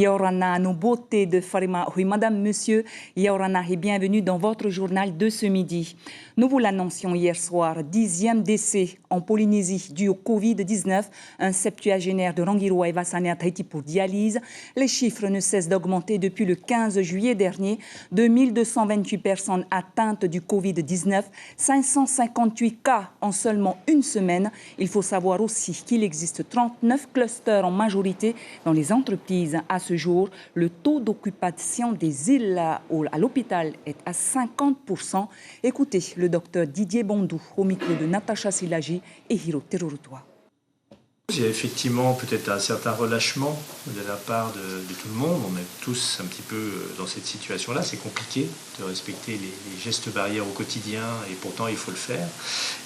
Yaorana, nos beautés de Farima. Oui, madame, monsieur, Yaorana et bienvenue dans votre journal de ce midi. Nous vous l'annoncions hier soir, 10e décès en Polynésie dû au Covid-19. Un septuagénaire de Rangiroa est vacciné à Tahiti pour dialyse. Les chiffres ne cessent d'augmenter depuis le 15 juillet dernier. 2228 personnes atteintes du Covid-19, 558 cas en seulement une semaine. Il faut savoir aussi qu'il existe 39 clusters en majorité dans les entreprises. À ce jour, le taux d'occupation des îles à l'hôpital est à 50%. Écoutez le docteur Didier Bondou au micro de Natacha Silagi et Hiro Terurutua. Il y a effectivement peut-être un certain relâchement de la part de tout le monde. On est tous un petit peu dans cette situation-là. C'est compliqué de respecter les gestes barrières au quotidien et pourtant il faut le faire.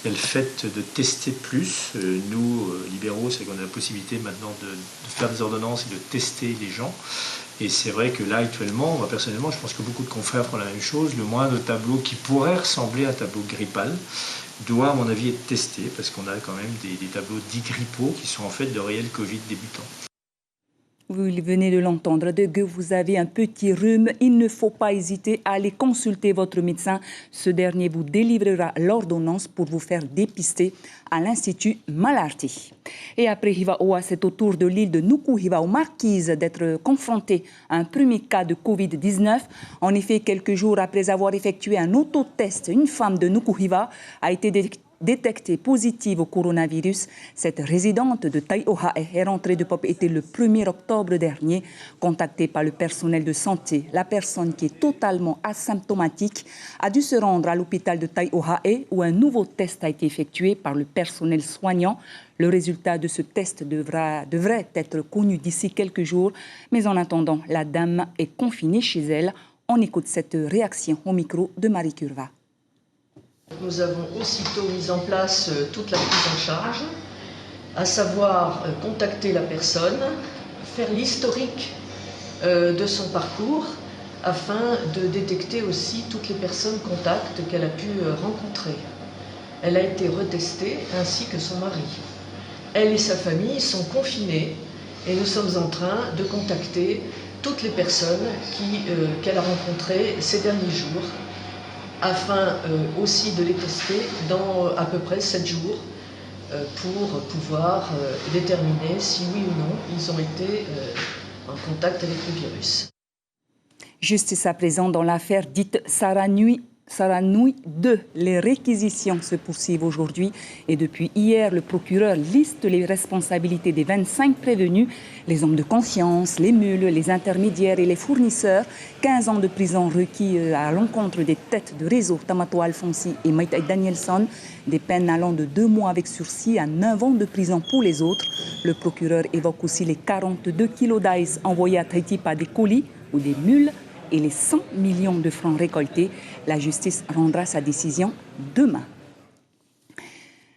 Il y a le fait de tester plus. Nous, libéraux, c'est qu'on a la possibilité maintenant de faire des ordonnances et de tester les gens. Et c'est vrai que là, actuellement, moi personnellement, je pense que beaucoup de confrères font la même chose. Le moindre tableau qui pourrait ressembler à un tableau grippal doit, à mon avis, être testé, parce qu'on a quand même des tableaux dits grippaux qui sont en fait de réels Covid débutants. Vous venez de l'entendre, dès que vous avez un petit rhume, il ne faut pas hésiter à aller consulter votre médecin. Ce dernier vous délivrera l'ordonnance pour vous faire dépister à l'Institut Malarty. Et après Hivaoa, c'est au tour de l'île de Nuku Hivaoa Marquise d'être confrontée à un premier cas de Covid-19. En effet, quelques jours après avoir effectué un autotest, une femme de Nuku Hiva a été détectée positive au coronavirus. Cette résidente de Taiohae est rentrée de Papeete le 1er octobre dernier. Contactée par le personnel de santé, la personne qui est totalement asymptomatique a dû se rendre à l'hôpital de Taiohae où un nouveau test a été effectué par le personnel soignant. Le résultat de ce test devrait être connu d'ici quelques jours. Mais en attendant, la dame est confinée chez elle. On écoute cette réaction au micro de Marie Curva. Nous avons aussitôt mis en place toute la prise en charge, à savoir contacter la personne, faire l'historique de son parcours afin de détecter aussi toutes les personnes contacts qu'elle a pu rencontrer. Elle a été retestée ainsi que son mari. Elle et sa famille sont confinés et nous sommes en train de contacter toutes les personnes qu'elle a rencontrées ces derniers jours, afin aussi de les tester dans à peu près 7 jours pour pouvoir déterminer si oui ou non ils ont été en contact avec le virus. Justice à présent dans l'affaire dite Saranui 2. Les réquisitions se poursuivent aujourd'hui et depuis hier, le procureur liste les responsabilités des 25 prévenus, les hommes de confiance, les mules, les intermédiaires et les fournisseurs. 15 ans de prison requis à l'encontre des têtes de réseau Tamato Alfonsi et Maitai Danielson, des peines allant de 2 mois avec sursis à 9 ans de prison pour les autres. Le procureur évoque aussi les 42 kilos d'ice envoyés à Tahiti par des colis ou des mules et les 100 millions de francs récoltés. La justice rendra sa décision demain.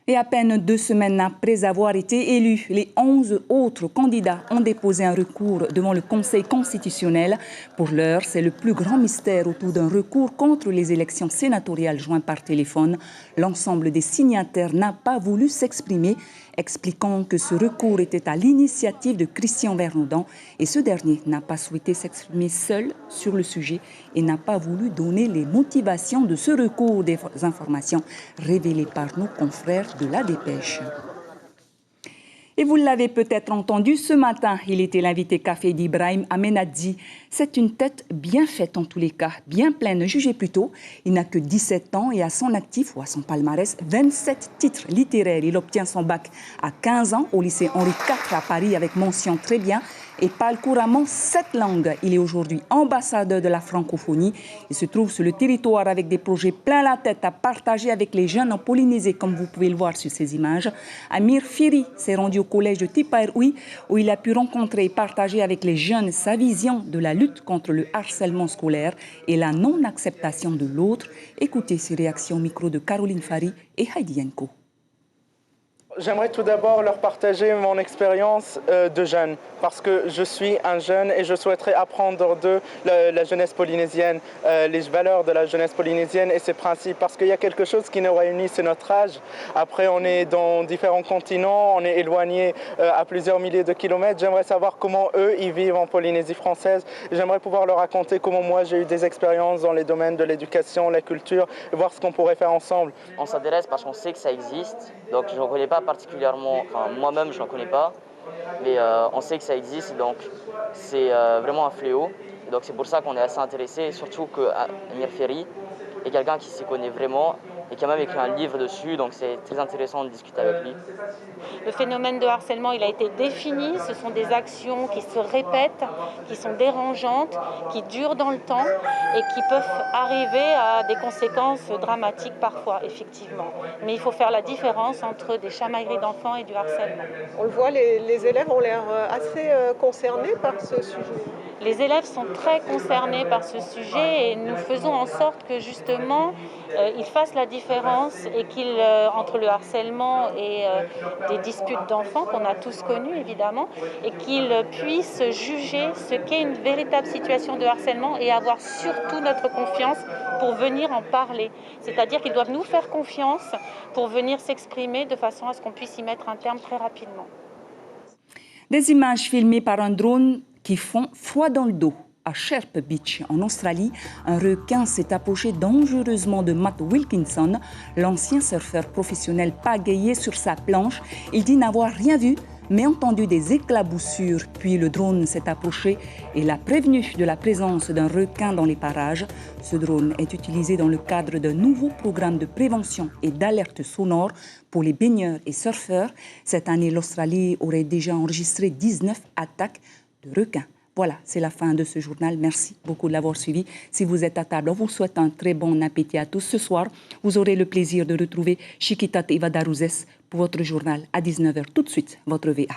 Et à peine 2 semaines après avoir été élus, les 11 autres candidats ont déposé un recours devant le Conseil constitutionnel. Pour l'heure, c'est le plus grand mystère autour d'un recours contre les élections sénatoriales jointes par téléphone. L'ensemble des signataires n'a pas voulu s'exprimer, expliquant que ce recours était à l'initiative de Christian Vernoudan et ce dernier n'a pas souhaité s'exprimer seul sur le sujet et n'a pas voulu donner les motivations de ce recours, des informations révélées par nos confrères de la Dépêche. Et vous l'avez peut-être entendu ce matin, il était l'invité café d'Ibrahim Amenadzi. C'est une tête bien faite en tous les cas, bien pleine, jugez plutôt. Il n'a que 17 ans et à son actif ou à son palmarès, 27 titres littéraires. Il obtient son bac à 15 ans au lycée Henri IV à Paris avec mention très bien et parle couramment 7 langues. Il est aujourd'hui ambassadeur de la francophonie. Il se trouve sur le territoire avec des projets plein la tête à partager avec les jeunes en Polynésie, comme vous pouvez le voir sur ces images. Amir Firi s'est rendu au collège de Tipaeroui où il a pu rencontrer et partager avec les jeunes sa vision de la lutte contre le harcèlement scolaire et la non-acceptation de l'autre. Écoutez ses réactions au micro de Caroline Fari et Heidi Yenko. J'aimerais tout d'abord leur partager mon expérience de jeune, parce que je suis un jeune et je souhaiterais apprendre de la jeunesse polynésienne, les valeurs de la jeunesse polynésienne et ses principes, parce qu'il y a quelque chose qui nous réunit, c'est notre âge. Après, on est dans différents continents, on est éloigné à plusieurs milliers de kilomètres. J'aimerais savoir comment eux, ils vivent en Polynésie française. J'aimerais pouvoir leur raconter comment moi, j'ai eu des expériences dans les domaines de l'éducation, la culture, et voir ce qu'on pourrait faire ensemble. On s'intéresse parce qu'on sait que ça existe, donc je n'en connais pas particulièrement, enfin moi-même je n'en connais pas, mais on sait que ça existe, donc c'est vraiment un fléau. Et donc c'est pour ça qu'on est assez intéressé, surtout qu'Amir Ferry est quelqu'un qui s'y connaît vraiment et qui a même écrit un livre dessus, donc c'est très intéressant de discuter avec lui. Le phénomène de harcèlement, il a été défini, ce sont des actions qui se répètent, qui sont dérangeantes, qui durent dans le temps et qui peuvent arriver à des conséquences dramatiques parfois, effectivement. Mais il faut faire la différence entre des chamailleries d'enfants et du harcèlement. On le voit, les élèves ont l'air assez concernés par ce sujet. Les élèves sont très concernés par ce sujet et nous faisons en sorte que justement ils fassent la différence et entre le harcèlement et des disputes d'enfants qu'on a tous connues évidemment, et qu'ils puissent juger ce qu'est une véritable situation de harcèlement et avoir surtout notre confiance pour venir en parler. C'est-à-dire qu'ils doivent nous faire confiance pour venir s'exprimer de façon à ce qu'on puisse y mettre un terme très rapidement. Des images filmées par un drone qui font froid dans le dos. À Sherp Beach, en Australie, un requin s'est approché dangereusement de Matt Wilkinson, l'ancien surfeur professionnel pagayé sur sa planche. Il dit n'avoir rien vu, mais entendu des éclaboussures. Puis le drone s'est approché et l'a prévenu de la présence d'un requin dans les parages. Ce drone est utilisé dans le cadre d'un nouveau programme de prévention et d'alerte sonore pour les baigneurs et surfeurs. Cette année, l'Australie aurait déjà enregistré 19 attaques de requins. Voilà, c'est la fin de ce journal. Merci beaucoup de l'avoir suivi. Si vous êtes à table, on vous souhaite un très bon appétit à tous. Ce soir, vous aurez le plaisir de retrouver Chiquitat Ivadarouzes pour votre journal à 19h. Tout de suite, votre VA.